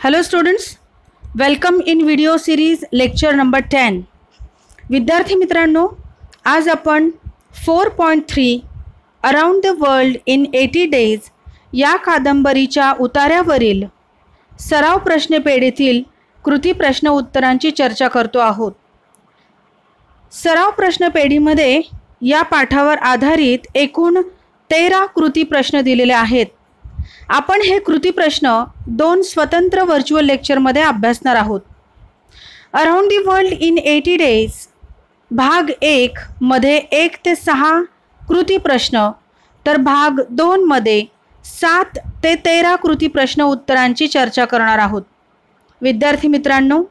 Hello students, welcome in video series lecture number 10. विद्यार्थी मित्रांनो, आज आपण 4.3 around the world in 80 Days या कादंबरीच्या उतार्यावरील सराव प्रश्नपेढीतील कृती प्रश्न उत्तरांची चर्चा करतो आहोत. सराव प्रश्नपेढीमध्ये या पाठावर आधारित एकूण 13 कृती प्रश्न दिलेले आहेत. आपण हे कृती प्रश्न 2 स्वतंत्र व्हर्च्युअल लेक्चरमध्ये अभ्यासणार आहोत. Around the World in 80 days भाग 1 मध्ये 1 ते 6 कृती प्रश्न, तर भाग 2 मध्ये 7 ते 13 कृती प्रश्न उत्तरांची चर्चा करणार आहोत. विद्यार्थी मित्रांनो,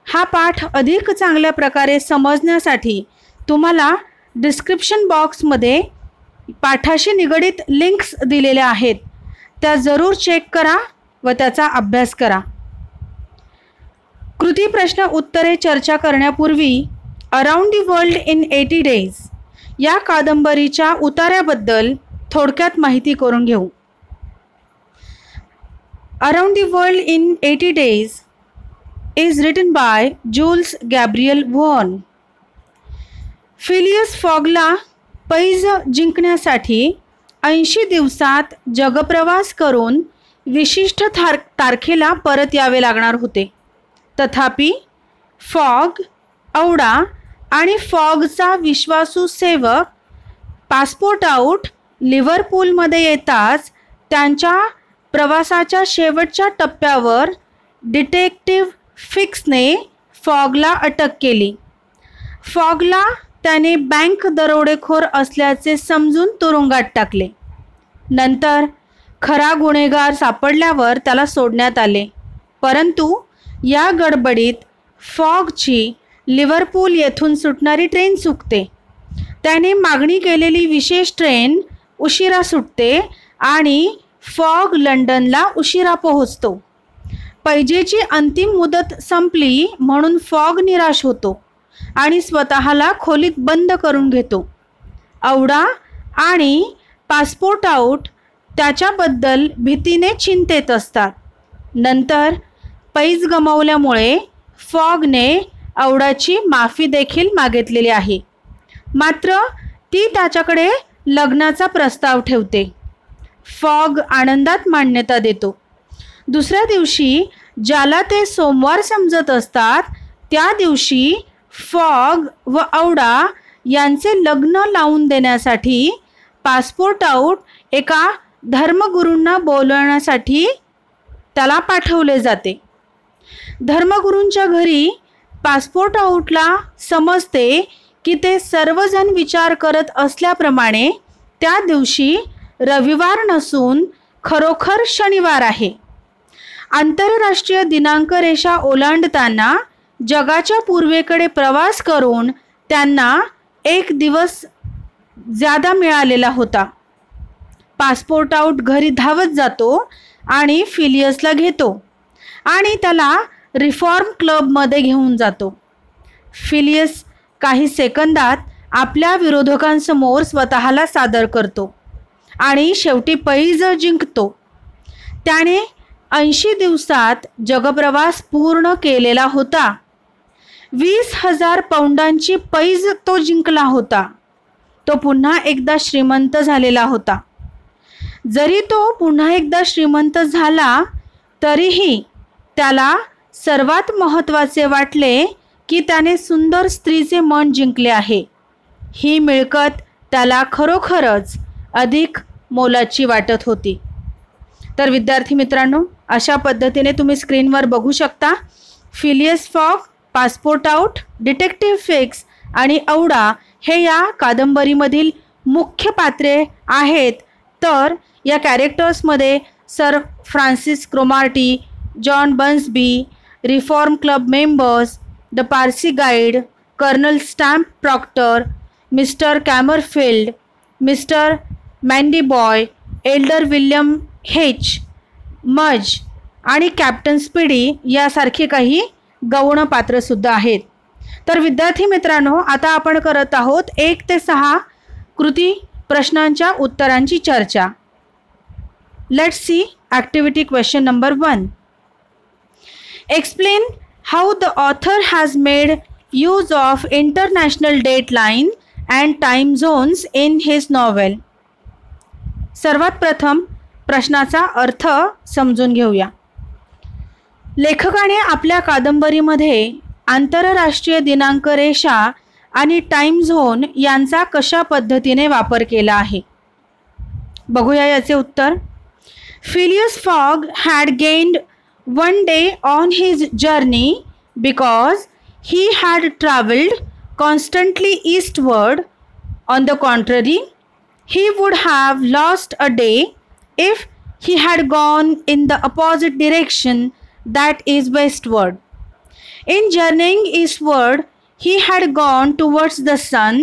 हा पाठ अधिक चांगल्या प्रकारे समजण्यासाठी तुम्हाला डिस्क्रिप्शन बॉक्समध्ये पाठाशी निगडित लिंक्स दिलेल्या आहेत, त्या जरूर चेक करा व त्याचा अभ्यास करा. कृती प्रश्न उत्तरे चर्चा करण्यापूर्वी Around the World in 80 Days या कादंबरीच्या उतार्याबद्दल थोडक्यात माहिती करून घेऊ. Around the World in 80 Days is written by Jules Gabriel Verne. Phileas फॉगला पैज जिंकण्यासाठी 80 दिवसात जगप्रवास करून विशिष्ट तारखेला परत यावे लागणार होते. तथापि फॉग, औडा आणि फॉगचा विश्वासू सेवक पासपोर्ट आउट लिव्हरपूलमध्ये येताच त्यांच्या प्रवासाच्या शेवटच्या टप्प्यावर डिटेक्टिव्ह फिक्सने फॉगला अटक केली. फॉगला त्याने बँक दरोडेखोर असल्याचे समजून तुरुंगात टाकले. नंतर खरा गुन्हेगार सापडल्यावर त्याला सोडण्यात आले. परंतु या गडबडीत फॉगची लिव्हरपूल येथून सुटणारी ट्रेन चुकते. त्याने मागणी केलेली विशेष ट्रेन उशिरा सुटते आणि फॉग लंडनला उशिरा पोहोचतो. पैजेची अंतिम मुदत संपली म्हणून फॉग निराश होतो आणि स्वतःला खोलीत बंद करून घेतो. औडा आणि पासपोर्ट आउट त्याच्याबद्दल भीतीने चिंतेत असतात. नंतर पैज गमावल्यामुळे फॉगने औडाची माफी देखील मागितलेली आहे, मात्र ती त्याच्याकडे लग्नाचा प्रस्ताव ठेवते. फॉग आनंदात मान्यता देतो. दुसऱ्या दिवशी, ज्याला ते सोमवार समजत असतात, त्या दिवशी फॉग व औडा यांचे लग्न लावून देण्यासाठी पासपोर्ट आउट एका धर्मगुरूंना बोलवण्यासाठी त्याला पाठवले जाते. धर्मगुरूंच्या घरी पासपोर्ट आउटला समजते की ते सर्वजण विचार करत असल्याप्रमाणे त्या दिवशी रविवार नसून खरोखर शनिवार आहे. आंतरराष्ट्रीय दिनांक रेषा ओलांडताना जगाच्या पूर्वेकडे प्रवास करून त्यांना 1 दिवस ज्यादा मिळालेला होता. पासपोर्ट आउट घरी धावत जातो आणि फिलियसला घेतो आणि त्याला रिफॉर्म क्लबमध्ये घेऊन जातो. फिलियस काही सेकंदात आपल्या विरोधकांसमोर स्वतःला सादर करतो आणि शेवटी पैज जिंकतो. त्याने 80 दिवसात जगप्रवास पूर्ण केलेला होता. 20,000 पाऊंडांची पैज तो जिंकला होता. तो पुन्हा एकदा श्रीमंत झालेला होता. जरी तो पुन्हा एकदा श्रीमंत झाला तरीही त्याला सर्वात महत्त्वाचे वाटले की त्याने सुंदर स्त्रीचे मन जिंकले आहे. ही मिळकत त्याला खरोखरच अधिक मोलाची वाटत होती. तर विद्यार्थी मित्रांनो, अशा पद्धतीने तुम्ही स्क्रीनवर बघू शकता. Phileas fog, passport out, detective fix आणि औडा हे या कादंबरीमधील मुख्य पात्रे आहेत. तर या कॅरेक्टर्समध्ये Sir Francis Cromarty, John Bunsby, Reform Club members, the Parsi guide, Colonel Stamp Proctor, Mister Camerfield, Mister Mandy boy, Elder William Hitch, मज आणि कॅप्टन स्पीडी यासारखे काही गौण पात्रसुद्धा आहेत. तर विद्यार्थी मित्रांनो, आता आपण करत आहोत 1 ते 6 कृती प्रश्नांच्या उत्तरांची चर्चा. Let's see activity question number 1. Explain how the author has made use of international dateline and time zones in his novel. सर्वात प्रथम प्रश्नाचा अर्थ समजून घेऊया. लेखकाने आपल्या कादंबरीमध्ये आंतरराष्ट्रीय दिनांक रेषा आणि टाइम झोन यांचा कशा पद्धतीने वापर केला आहे. बघूया याचे उत्तर. Phileas Fogg had gained one day on his journey because he had travelled constantly eastward. On the contrary, he would have lost a day if he had gone in the opposite direction, that is westward. In journeying eastward, he had gone towards the sun,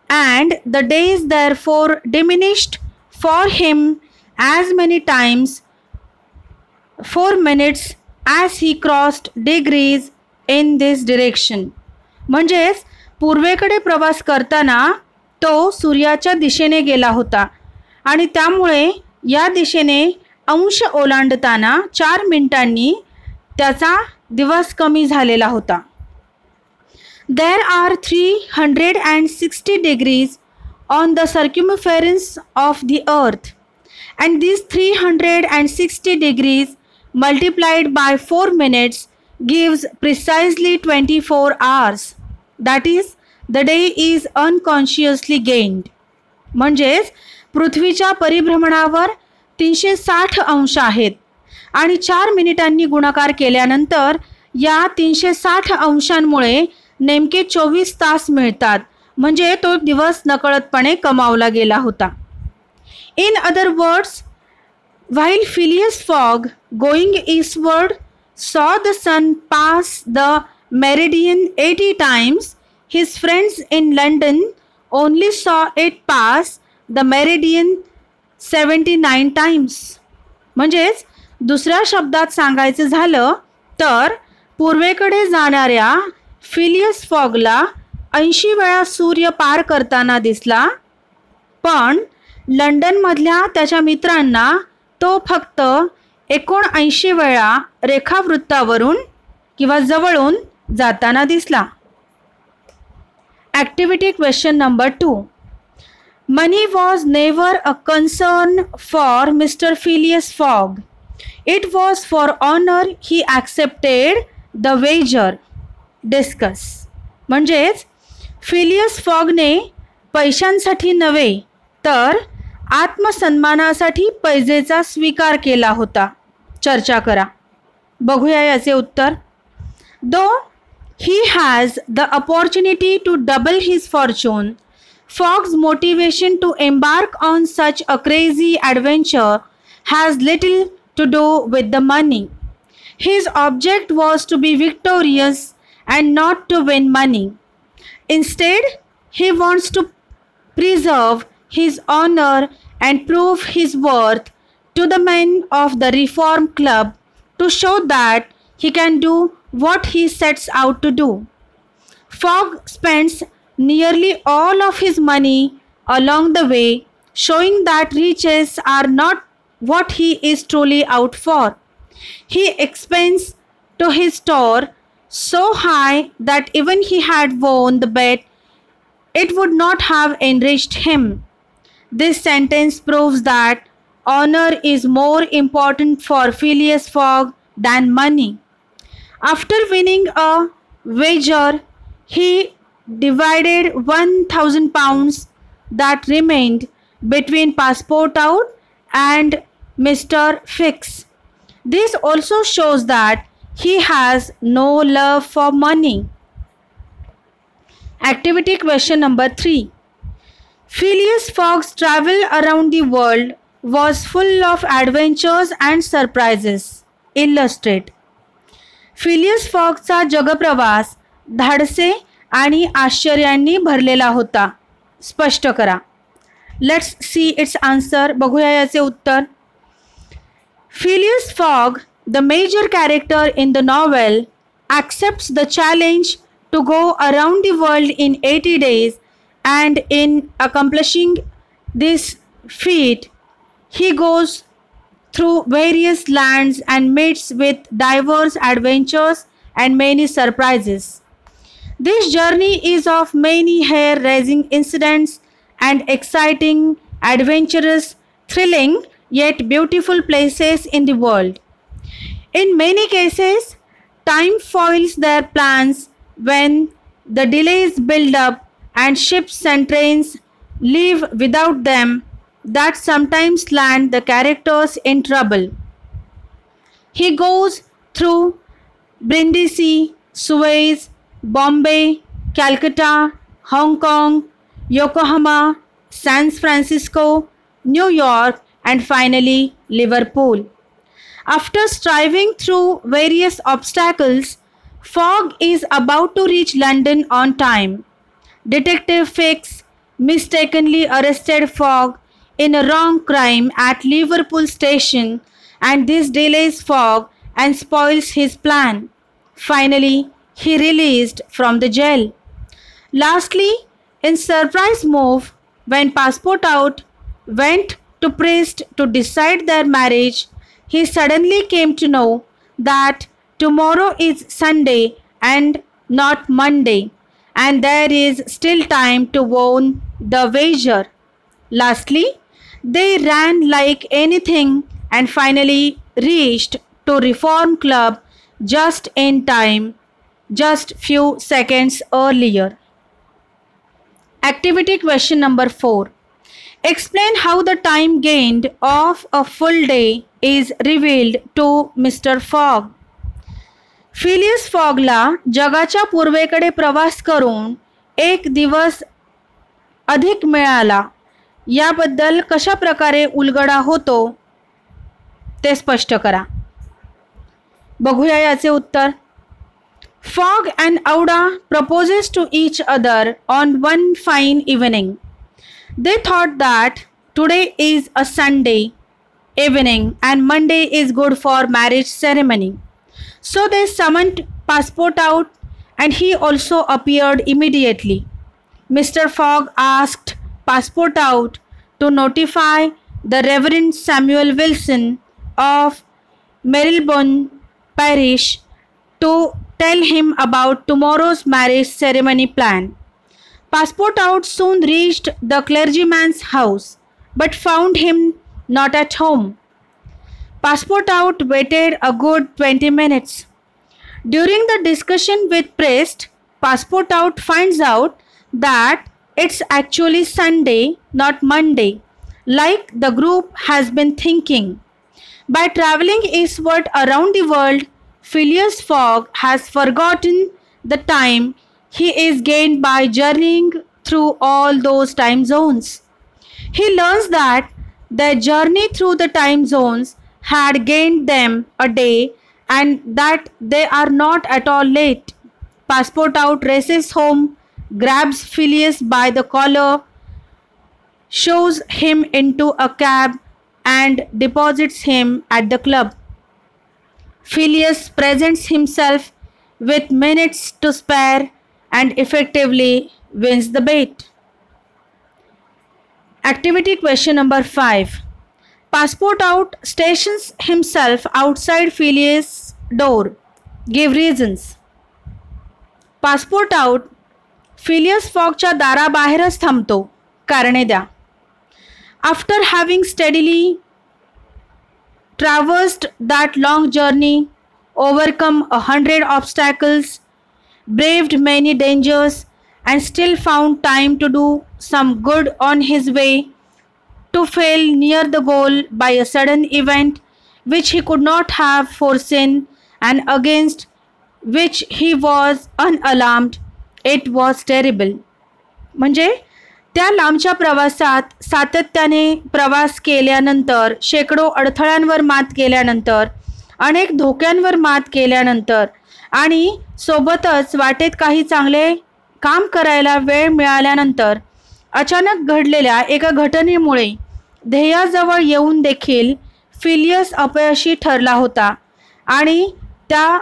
and the days therefore diminished for him as many times 4 minutes as he crossed degrees in this direction. म्हणजेच पूर्वेकडे प्रवास करताना तो सूर्याच्या दिशेने गेला होता आणि त्यामुळे या दिशेने अंश ओलांडताना 4 मिनिटांनी त्याचा दिवस कमी झालेला होता. There are 360 degrees on the circumference of the earth, and these 360 degrees multiplied by 4 minutes gives precisely 24 hours. That is, the day is unconsciously gained. म्हणजेच पृथ्वीच्या परिभ्रमणावर 360 अंश आहेत आणि 4 मिनिटांनी गुणाकार केल्यानंतर या 360 अंशांमुळे नेमके 24 तास मिळतात. म्हणजे तो दिवस नकळतपणे कमावला गेला होता. In other words, while Phileas Fogg, going eastward, saw the sun pass the meridian 80 times, his friends in London only saw it pass the meridian 79 times. म्हणजेच दुसऱ्या शब्दात सांगायचं झालं तर पूर्वेकडे जाणाऱ्या फिलियस फॉगला 80 वेळा सूर्य पार करताना दिसला, पण लंडनमधल्या त्याच्या मित्रांना तो फक्त 79 वेळा रेखावृत्तावरून किंवा जवळून जाताना दिसला. Activity question number 2. Money was never a concern for mister Phileas Fogg. It was for honour he accepted the wager. Discuss. म्हणजेच फिलियस फॉगने पैशांसाठी नव्हे तर आत्मसन्मानासाठी पैजेचा स्वीकार केला होता. चर्चा करा. बघूया याचे उत्तर. दो he has the opportunity to double his fortune, Fogg's motivation to embark on such a crazy adventure has little to do with the money. His object was to be victorious and not to win money. Instead, he wants to preserve his honor and prove his worth to the men of the Reform Club to show that he can do what he sets out to do. Fogg spends nearly all of his money along the way, showing that riches are not what he is truly out for. He expends to his store so high that even he had won the bet, it would not have enriched him. This sentence proves that honor is more important for Phileas Fogg than money. After winning a wager, he divided £1,000 that remained between Passepartout and Mr. Fix. This also shows that he has no love for money. Activity question number 3. Phileas Fogg's travel around the world was full of adventures and surprises. Illustrate. Phileas फॉगचा जगप्रवास धाडसे आणि आश्चर्यांनी भरलेला होता. स्पष्ट करा. Let's see its answer. बघूया याचे उत्तर. Phileas Fogg, the major character in the novel, accepts the challenge to go around the world in 80 days, and in accomplishing this feat, he goes through various lands and meets with diverse adventures and many surprises. This journey is of many hair-raising incidents and exciting, adventurous, thrilling, yet beautiful places in the world. In many cases, time foils their plans when the delays build up and ships and trains leave without them, that sometimes land the characters in trouble. He goes through Brindisi, Suez, Bombay, Calcutta, Hong Kong, Yokohama, San Francisco, New York, and finally Liverpool. After striving through various obstacles, Fogg is about to reach London on time. Detective Fix mistakenly arrested Fogg in a wrong crime at Liverpool station, and this delays Fogg and spoils his plan. Finally, he released from the jail. Lastly, in surprise move, when Passport Out went to priest to decide their marriage, he suddenly came to know that tomorrow is Sunday and not Monday, and there is still time to won the wager. Lastly, they ran like anything and finally reached to Reform Club just in time, just few seconds earlier. Activity question number 4. Explain how the time gained of a full day is revealed to Mr. Fogg. Phileas फॉगला जगाच्या पूर्वेकडे प्रवास करून एक दिवस अधिक मिळाला याबद्दल कशा प्रकारे उलगडा होतो ते स्पष्ट करा. बघूया याचे उत्तर. Fogg and Aouda proposes to each other on one fine evening. They thought that today is a Sunday evening and Monday is good for marriage ceremony. So they summoned Passport Out and he also appeared immediately. Mr. Fogg asked Passport Out to notify the Reverend Samuel Wilson of Marylebone Parish to tell him about tomorrow's marriage ceremony plan. Passport Out soon reached the clergyman's house but found him not at home. Passport Out waited a good 20 minutes. During the discussion with priest, Passport Out finds out that it's actually Sunday, not Monday, like the group has been thinking. By traveling eastward around the world, Phileas Fogg has forgotten the time he is gained by journeying through all those time zones. He learns that their journey through the time zones had gained them a day and that they are not at all late. Passport Out races home, grabs Phileas by the collar, shows him into a cab and deposits him at the club. Phileas presents himself with minutes to spare and effectively wins the bet. Activity question number 5. Passport Out stations himself outside Phileas' door. Give reasons. Passport Out Phileas Foggच्या दाराबाहेरच थांबतो. कारणे द्या. After having steadily traversed that long journey, overcome 100 obstacles, braved many dangers, and still found time to do some good on his way, to fail near the goal by a sudden event which he could not have foreseen and against which he was unalarmed, it was terrible. म्हणजे त्या लांबच्या प्रवासात सातत्याने प्रवास केल्यानंतर, शेकडो अडथळ्यांवर मात केल्यानंतर, अनेक धोक्यांवर मात केल्यानंतर आणि सोबतच वाटेत काही चांगले काम करायला वेळ मिळाल्यानंतर अचानक घडलेल्या एका घटनेमुळे ध्येयाजवळ येऊन देखील फिलियस अपयशी ठरला होता आणि त्या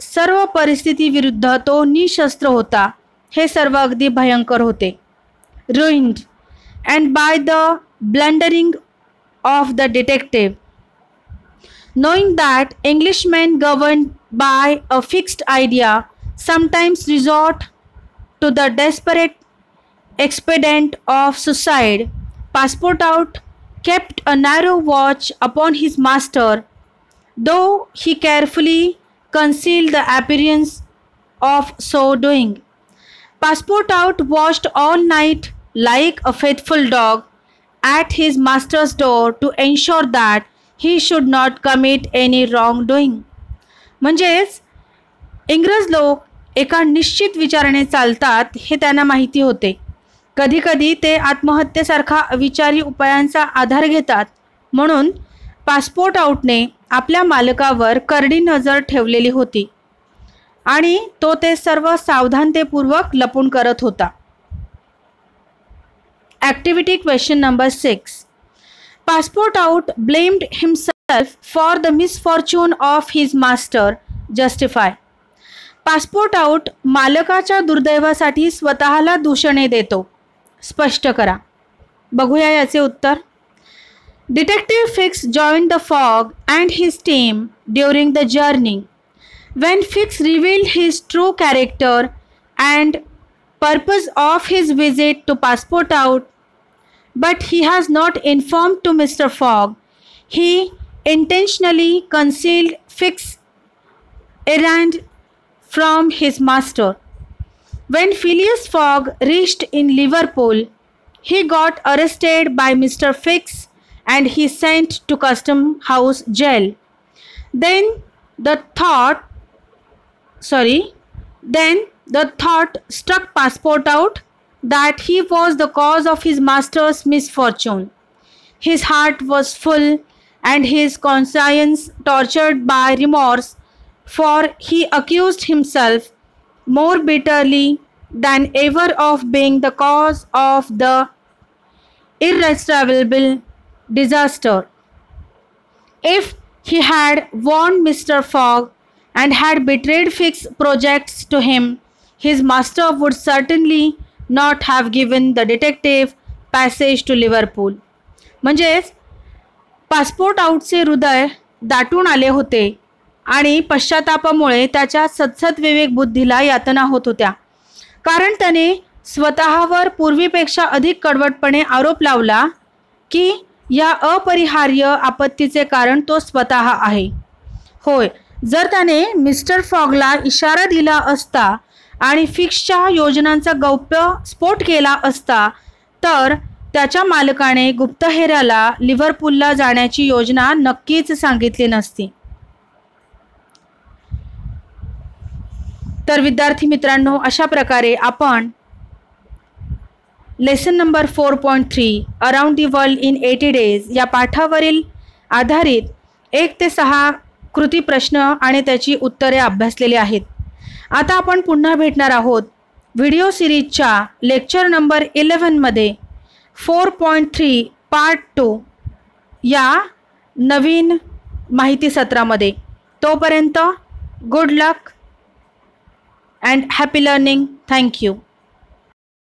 सर्व परिस्थितीविरुद्ध तो निशस्त्र होता. हे सर्व अगदी भयंकर होते. Ruined and by the blundering of the detective. knowing that Englishmen governed by a fixed idea sometimes resort to the desperate expedient of suicide, Passepartout kept a narrow watch upon his master, though he carefully concealed the appearance of so doing. Passepartout watched all night like a faithful dog at his master's door to ensure that he should not commit any wrongdoing. म्हणजेच इंग्रज लोक एका निश्चित विचाराने चालतात हे त्यांना माहिती होते. कधीकधी ते आत्महत्येसारखा अविचारी उपायांचा आधार घेतात. म्हणून पासपोर्टआउटने आपल्या मालकावर करडी नजर ठेवलेली होती आणि तो ते सर्व सावधानतेपूर्वक लपून करत होता. Activity question number 6. Passepartout blamed himself for the misfortune of his master. Justify. Passepartout मालकाच्या दुर्दैवासाठी स्वतःला दूषणे देतो. स्पष्ट करा. बघूया याचे उत्तर. Detective Fix joined the Fogg and his team during the journey. When Fix revealed his true character and purpose of his visit to Passepartout, but he has not informed to Mr. Fogg, he intentionally concealed Fix's errand from his master. When Phileas Fogg reached in Liverpool, he got arrested by Mr. Fix and he sent to Custom House jail. Then the thought struck Passepartout that he was the cause of his master's misfortune. His heart was full and his conscience tortured by remorse, for he accused himself more bitterly than ever of being the cause of the irretrievable disaster. If he had warned Mr. Fogg and had betrayed Fix's projects to him, his master would certainly not have given the detective passage to Liverpool. म्हणजेच पासपोर्टआउटचे हृदय दाटून आले होते आणि पश्चातापामुळे त्याच्या सद्सद विवेक बुद्धीला यातना होत होत्या, कारण त्याने स्वतःवर पूर्वीपेक्षा अधिक कडवटपणे आरोप लावला की या अपरिहार्य आपत्तीचे कारण तो स्वतः आहे. होय, जर त्याने मिस्टर फॉगला इशारा दिला असता आणि फिक्सच्या योजनांचा गौप्य स्फोट केला असता तर त्याच्या मालकाने गुप्तहेराला लिव्हरपूलला जाण्याची योजना नक्कीच सांगितली नसती. तर विद्यार्थी मित्रांनो, अशा प्रकारे आपण lesson number 4.3 around the World in 80 Days या पाठावरील आधारित 1 ते 6 कृती प्रश्न आणि त्याची उत्तरे अभ्यासलेली आहेत. आता आपण पुन्हा भेटणार आहोत व्हिडिओ सिरीजच्या लेक्चर नंबर 11 मध्ये 4.3 पार्ट 2 या नवीन माहिती सत्रामध्ये. तोपर्यंत good luck and happy learning. Thank you.